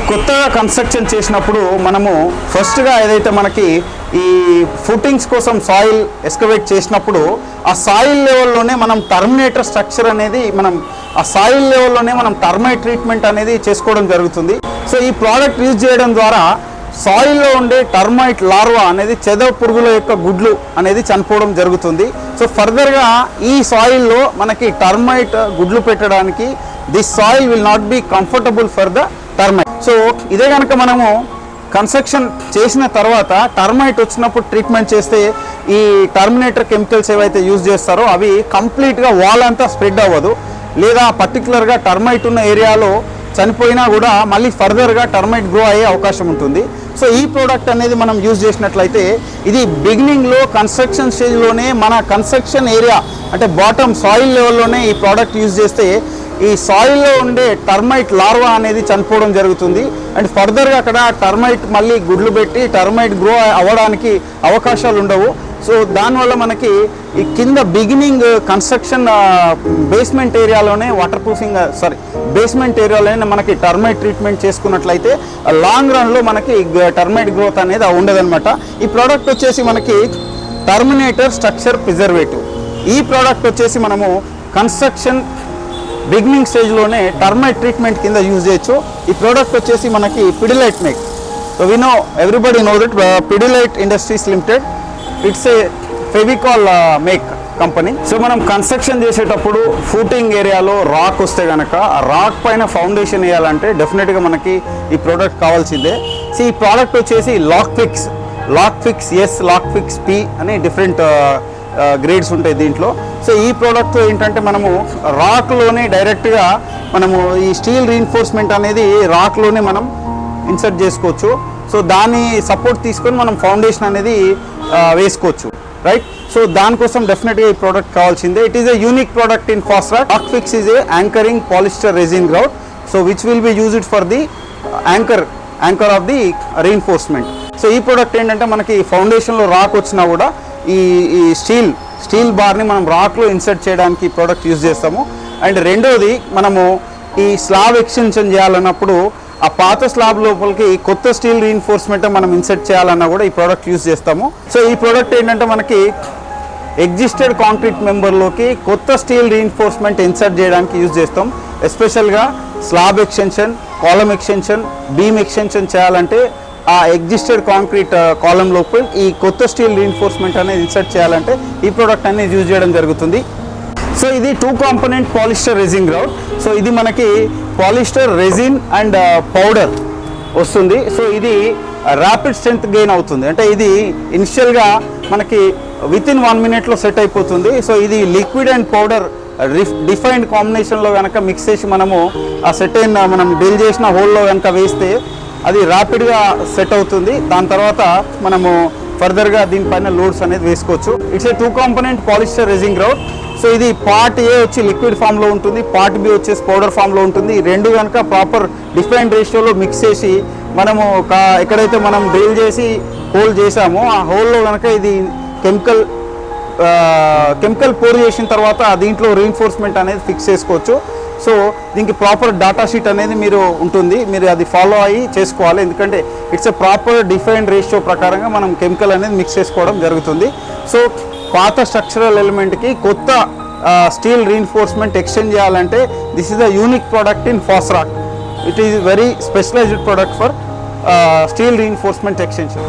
కొత్తగా కన్స్ట్రక్షన్ చేసినప్పుడు మనము ఫస్ట్గా ఏదైతే మనకి ఈ ఫుటింగ్స్ కోసం సాయిల్ ఎస్కవేట్ చేసినప్పుడు ఆ సాయిల్ లెవెల్లోనే మనం టర్మినేటర్ స్ట్రక్చర్ అనేది ఆ సాయిల్ లెవెల్లోనే మనం టర్మైట్ ట్రీట్మెంట్ అనేది చేసుకోవడం జరుగుతుంది. సో ఈ ప్రోడక్ట్ యూజ్ చేయడం ద్వారా సాయిల్లో ఉండే టర్మైట్ లార్వా అనేది చెద పురుగుల యొక్క గుడ్లు అనేది చనిపోవడం జరుగుతుంది. సో ఫర్దర్గా ఈ సాయిల్లో మనకి టర్మైట్ గుడ్లు పెట్టడానికి this soil will not be comfortable for the termite. So ఇదే కనుక మనము కన్స్ట్రక్షన్ చేసిన తర్వాత టర్మైట్ వచ్చినప్పుడు ట్రీట్మెంట్ చేస్తే ఈ టర్మినేటర్ కెమికల్స్ ఏవైతే యూజ్ చేస్తారో అవి కంప్లీట్గా వాల్ అంతా స్ప్రెడ్ అవ్వదు, లేదా పర్టికులర్గా టర్మైట్ ఉన్న ఏరియాలో చనిపోయినా కూడా మళ్ళీ ఫర్దర్గా టర్మైట్ గ్రో అయ్యే అవకాశం ఉంటుంది. సో ఈ ప్రోడక్ట్ అనేది మనం యూజ్ చేసినట్లయితే ఇది బిగినింగ్లో కన్స్ట్రక్షన్ స్టేజ్లోనే మన కన్స్ట్రక్షన్ ఏరియా అంటే బాటమ్ సాయిల్ లెవెల్లోనే ఈ ప్రోడక్ట్ యూజ్ చేస్తే ఈ సాయిల్లో ఉండే టర్మైట్ లార్వా అనేది చనిపోవడం జరుగుతుంది. అండ్ ఫర్దర్గా అక్కడ టర్మైట్ మళ్ళీ గుడ్లు పెట్టి టర్మైట్ గ్రో అవ్వడానికి అవకాశాలు ఉండవు. సో దానివల్ల మనకి ఈ కింద బిగినింగ్ కన్స్ట్రక్షన్ బేస్మెంట్ ఏరియాలోనే బేస్మెంట్ ఏరియాలోనే మనకి టర్మైట్ ట్రీట్మెంట్ చేసుకున్నట్లయితే లాంగ్ రన్లో మనకి టర్మైట్ గ్రోత్ అనేది ఉండదన్నమాట. ఈ ప్రోడక్ట్ వచ్చేసి మనకి టర్మినేటర్ స్ట్రక్చర్ ప్రిజర్వేటివ్. ఈ ప్రోడక్ట్ వచ్చేసి మనము కన్స్ట్రక్షన్ బిగినింగ్ స్టేజ్లోనే టర్మైట్ ట్రీట్మెంట్ కింద యూజ్ చేయొచ్చు. ఈ ప్రోడక్ట్ వచ్చేసి మనకి Pidilite make. So we know everybody know that Pidilite industries limited it's a Fevicol make company. So మనం కన్స్ట్రక్షన్ చేసేటప్పుడు ఫూటింగ్ ఏరియాలో రాక్ వస్తే కనుక ఆ రాక్ పైన ఫౌండేషన్ వేయాలంటే డెఫినెట్గా మనకి ఈ ప్రోడక్ట్ కావాల్సిందే. సో ఈ ప్రోడక్ట్ వచ్చేసి lock fix S, lock fix P అని డిఫరెంట్ గ్రేడ్స్ ఉంటాయి దీంట్లో. సో ఈ ప్రోడక్ట్ ఏంటంటే మనము రాక్లోనే డైరెక్ట్గా మనము ఈ స్టీల్ రీఇన్ఫోర్స్మెంట్ అనేది రాక్లోనే మనం ఇన్సర్ట్ చేసుకోవచ్చు. సో దాని సపోర్ట్ తీసుకొని మనం ఫౌండేషన్ అనేది వేసుకోవచ్చు, రైట్. సో దానికోసం డెఫినెట్గా ఈ ప్రోడక్ట్ కావాల్సిందే. It is a unique product in Fosroc. Lokfix is a anchoring polyester resin grout, so which will be used for the anchor of the reinforcement. So ఈ product ఏంటంటే మనకి ఫౌండేషన్లో rock వచ్చినా కూడా ఈ స్టీల్ బార్ని మనం రాక్లో insert చేయడానికి ఈ product use చేస్తాము. అండ్ రెండోది మనము ఈ స్లాబ్ ఎక్స్టెన్షన్ చేయాలన్నప్పుడు ఆ పాత స్లాబ్ లోపలికి కొత్త స్టీల్ రీఇన్ఫోర్స్మెంట్ మనం ఇన్సర్ట్ చేయాలన్నా కూడా ఈ ప్రోడక్ట్ యూజ్ చేస్తాము. సో ఈ ప్రోడక్ట్ ఏంటంటే మనకి ఎగ్జిస్టెడ్ కాంక్రీట్ మెంబర్లోకి కొత్త స్టీల్ రీఇన్ఫోర్స్మెంట్ ఇన్సర్ట్ చేయడానికి యూజ్ చేస్తాం. ఎస్పెషల్గా slab extension, column extension, beam extension చేయాలంటే ఆ ఎగ్జిస్టెడ్ కాంక్రీట్ కాలమ్ లోపల ఈ కొత్త స్టీల్ రీఇన్ఫోర్స్మెంట్ అనేది ఇన్సర్ట్ చేయాలంటే ఈ ప్రోడక్ట్ అనేది యూజ్ చేయడం జరుగుతుంది. సో ఇది 2 component polyester resin grout. So ఇది మనకి పాలిస్టర్ రెజిన్ అండ్ పౌడర్ వస్తుంది. సో ఇది ర్యాపిడ్ స్ట్రెంత్ గెయిన్ అవుతుంది, అంటే ఇది ఇనిషియల్గా మనకి వితిన్ 1 మినిట్లో సెట్ అయిపోతుంది. సో ఇది లిక్విడ్ అండ్ పౌడర్ డిఫైన్డ్ కాంబినేషన్లో కనుక మిక్స్ చేసి మనము ఆ సెట్ అయిన మనం డ్రిల్ చేసిన హోల్లో కనుక వేస్తే అది ర్యాపిడ్గా సెట్ అవుతుంది. దాని తర్వాత మనము ఫర్దర్గా దీనిపైన లోడ్స్ అనేది వేసుకోవచ్చు. It's a 2 component polyester resin grout. So ఇది పార్ట్ ఏ వచ్చి లిక్విడ్ ఫామ్లో ఉంటుంది, పార్ట్ బి వచ్చేసి పౌడర్ ఫామ్లో ఉంటుంది. ఈ రెండు కనుక ప్రాపర్ డిఫరెంట్ రేషియోలో మిక్స్ చేసి మనము ఎక్కడైతే మనం డ్రిల్ చేసి హోల్ చేసామో ఆ హోల్లో కనుక ఇది కెమికల్ పోర్ చేసిన తర్వాత దీంట్లో రీఇన్ఫోర్స్మెంట్ అనేది ఫిక్స్ చేసుకోవచ్చు. సో దీనికి ప్రాపర్ డాటా షీట్ అనేది మీరు అది ఫాలో అయ్యి చేసుకోవాలి, ఎందుకంటే it's a proper defined ratio ప్రకారంగా మనం కెమికల్ అనేది మిక్స్ చేసుకోవడం జరుగుతుంది. సో పాత స్ట్రక్చరల్ ఎలిమెంట్కి కొత్త స్టీల్ రీఇన్ఫోర్స్మెంట్ ఎక్స్చేంజ్ చేయాలంటే this is a unique product in Fosroc. It is very specialized product for steel reinforcement extension.